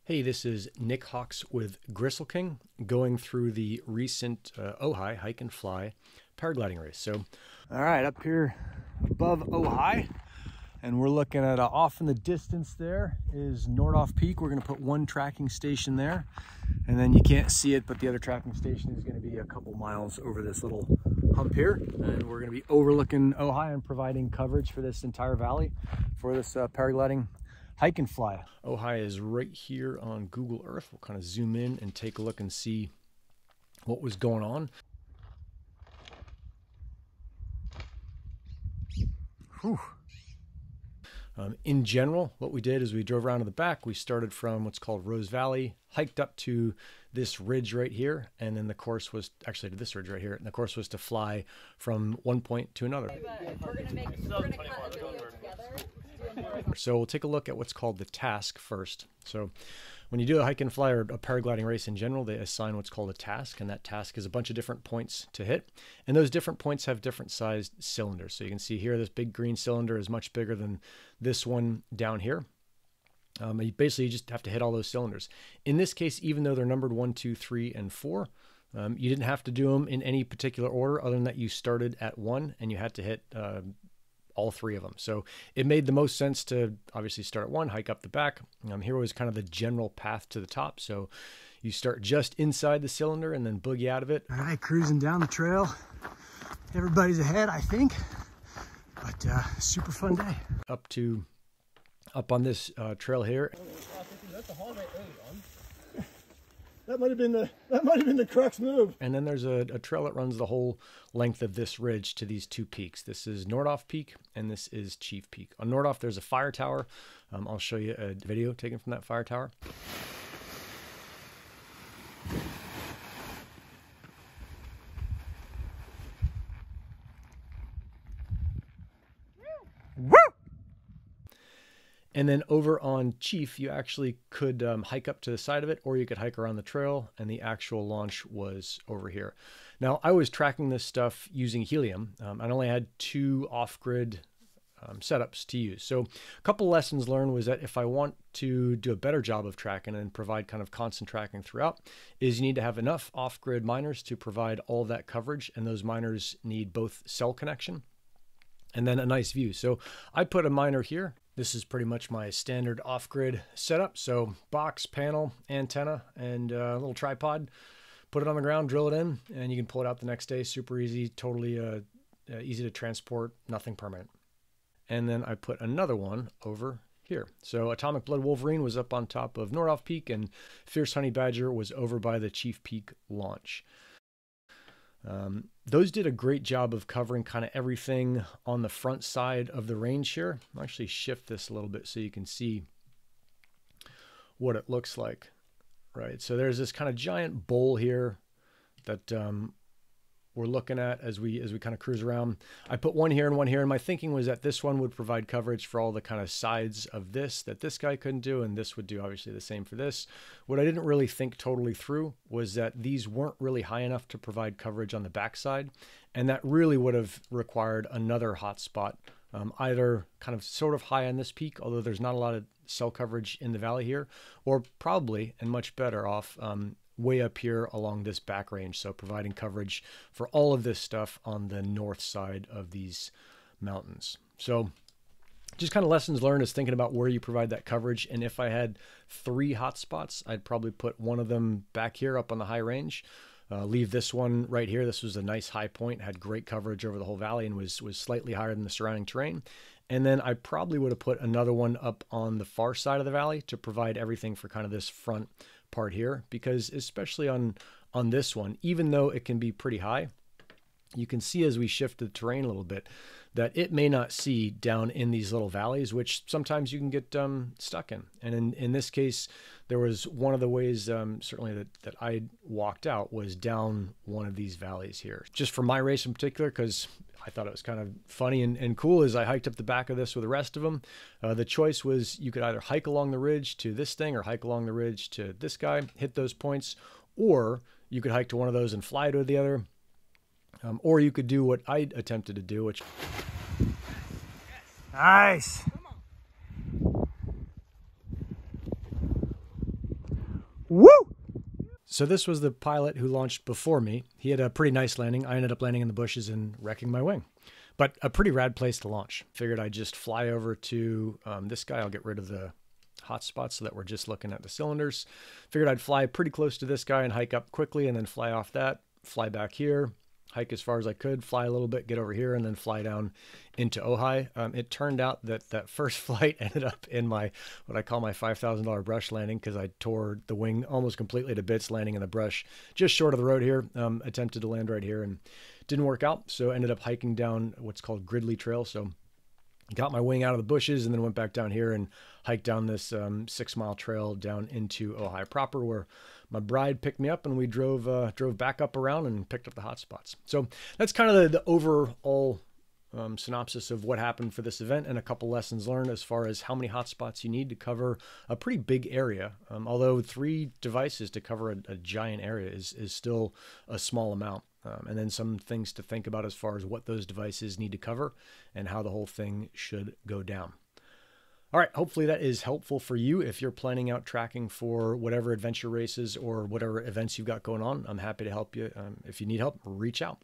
Hey, this is 𝗵𝗁𝘁 with Gristle King going through the recent Ojai hike and fly paragliding race. So, all right, up here above Ojai, and we're looking at off in the distance there is 𝗨𝗏𝗃. We're going to put one tracking station there, and then you can't see it, but the other tracking station is going to be a couple miles over this little hump here, and we're going to be overlooking Ojai and providing coverage for this entire valley for this paragliding hike and fly. Ojai is right here on Google Earth. We'll kind of zoom in and take a look and see what was going on. Whew. In general, what we did is we drove around to the back. We started from what's called Rose Valley, hiked up to this ridge right here, and then the course was actually to this ridge right here, and the course was to fly from one point to another. So we'll take a look at what's called the task first. So when you do a hike and fly or a paragliding race in general, they assign what's called a task, and that task is a bunch of different points to hit, and those different points have different sized cylinders. So you can see here this big green cylinder is much bigger than this one down here. You just have to hit all those cylinders. In this case, even though they're numbered 1, 2, 3, and 4, you didn't have to do them in any particular order other than that you started at 1 and you had to hit all 3 of them. So it made the most sense to obviously start at 1, hike up the back. Here was kind of the general path to the top. So you start just inside the cylinder and then boogie out of it. All right, cruising down the trail. Everybody's ahead, I think, but super fun day. Up on this trail here. That's a hallway early on. That might have been the crux move. And then there's a trail that runs the whole length of this ridge to these 2 peaks. This is 𝗨𝗏𝗃 and this is 𝗁 Peak. On 𝗨𝗏, there's a fire tower. I'll show you a video taken from that fire tower. Woo! And then over on 𝗁, you actually could hike up to the side of it, or you could hike around the trail, and the actual launch was over here. Now, I was tracking this stuff using Helium. I only had 2 off-grid setups to use. So a couple lessons learned was that if I want to do a better job of tracking and provide kind of constant tracking throughout, is you need to have enough off-grid miners to provide all of that coverage, and those miners need both cell connection and then a nice view. So I put a miner here. This is pretty much my standard off-grid setup. So box, panel, antenna, and a little tripod. Put it on the ground, drill it in, and you can pull it out the next day. Super easy, totally easy to transport, nothing permanent. And then I put another one over here. So 𝗏𝗏𝗃 was up on top of 𝗨𝗏𝗃, and Fierce Honey Badger was over by the 𝗁 Peak launch. Those did a great job of covering kind of everything on the front side of the range here. I'll actually shift this a little bit so you can see what it looks like. Right, so there's this kind of giant bowl here that we're looking at as we kind of cruise around. I put one here and one here, and my thinking was that this one would provide coverage for all the kind of sides of this that this guy couldn't do, and this would do obviously the same for this. What I didn't really think totally through was that these weren't really high enough to provide coverage on the backside, and that really would have required another hotspot, either kind of sort of high on this peak, although there's not a lot of cell coverage in the valley here, or probably, and much better off, way up here along this back range, so providing coverage for all of this stuff on the north side of these mountains. So just kind of lessons learned is thinking about where you provide that coverage. And if I had 3 hotspots, I'd probably put one of them back here up on the high range, leave this one right here. This was a nice high point, had great coverage over the whole valley, and was slightly higher than the surrounding terrain. And then I probably would have put another one up on the far side of the valley to provide everything for kind of this front part here, because especially on this one, even though it can be pretty high, you can see as we shift the terrain a little bit that it may not see down in these little valleys, which sometimes you can get stuck in. And in this case, there was one of the ways certainly that I walked out was down one of these valleys here. Just for my race in particular, because I thought it was kind of funny and cool, as I hiked up the back of this with the rest of them. The choice was you could either hike along the ridge to this thing or hike along the ridge to this guy, hit those points, or you could hike to one of those and fly to the other. Or you could do what I attempted to do, which... Nice! Woo! So this was the pilot who launched before me. He had a pretty nice landing. I ended up landing in the bushes and wrecking my wing. But a pretty rad place to launch. Figured I'd just fly over to this guy. I'll get rid of the hotspot so that we're just looking at the cylinders. Figured I'd fly pretty close to this guy and hike up quickly and then fly off that, fly back here, hike as far as I could, fly a little bit, get over here, and then fly down into Ojai. It turned out that that first flight ended up in my, what I call my $5,000 brush landing, because I tore the wing almost completely to bits landing in the brush just short of the road here. Attempted to land right here and didn't work out, so ended up hiking down what's called Gridley Trail. So got my wing out of the bushes and then went back down here and hiked down this 6-mile trail down into Ojai proper, where my bride picked me up and we drove back up around and picked up the hotspots. So that's kind of the overall synopsis of what happened for this event, and a couple lessons learned as far as how many hotspots you need to cover a pretty big area. Although 3 devices to cover a giant area is still a small amount. And then some things to think about as far as what those devices need to cover and how the whole thing should go down. All right, hopefully that is helpful for you if you're planning out tracking for whatever adventure races or whatever events you've got going on. I'm happy to help you. If you need help, reach out.